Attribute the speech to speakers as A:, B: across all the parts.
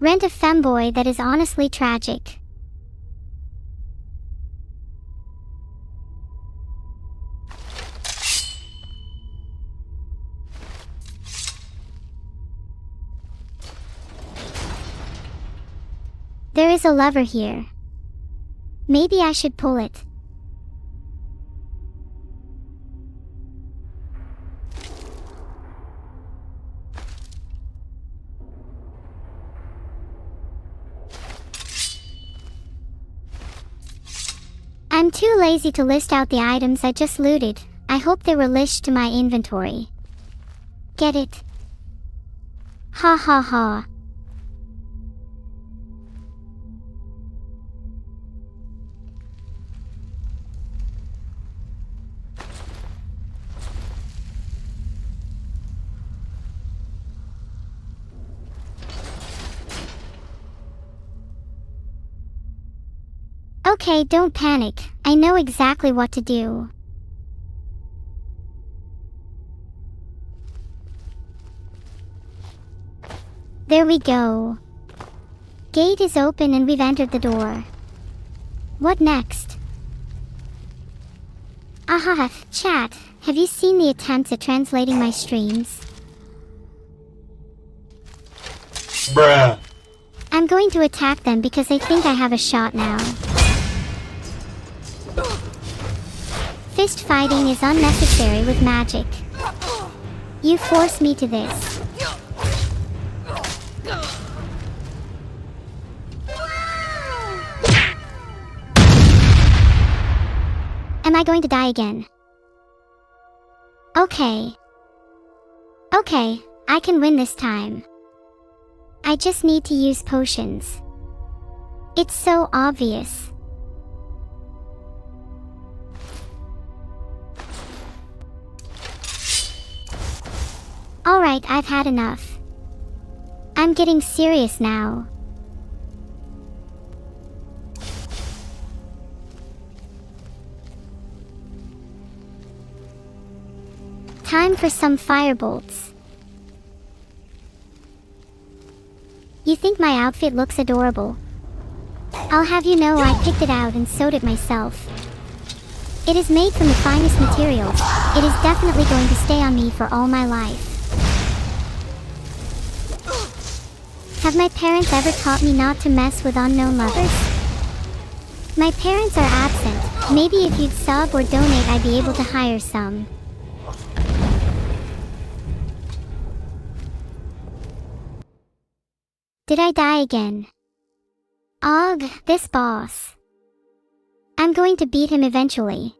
A: Rent a femboy that is honestly tragic. There is a lever here. Maybe I should pull it. I'm too lazy to list out the items I just looted. I hope they were listed to my inventory. Get it? Ha ha ha. Okay, don't panic. I know exactly what to do. There we go. Gate is open and we've entered the door. What next? Aha, chat, have you seen the attempts at translating my streams?
B: Bruh.
A: I'm going to attack them because I think I have a shot now. Fist fighting is unnecessary with magic. You force me to this. Am I going to die again? Okay. Okay, I can win this time. I just need to use potions. It's so obvious. Alright, I've had enough. I'm getting serious now. Time for some firebolts. You think my outfit looks adorable? I'll have you know I picked it out and sewed it myself. It is made from the finest materials. It is definitely going to stay on me for all my life. Have my parents ever taught me not to mess with unknown lovers? My parents are absent. Maybe if you'd sub or donate I'd be able to hire some. Did I die again? Ugh, this boss. I'm going to beat him eventually.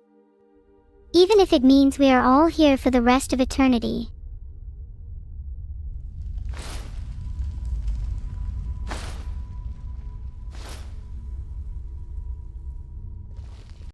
A: Even if it means we are all here for the rest of eternity.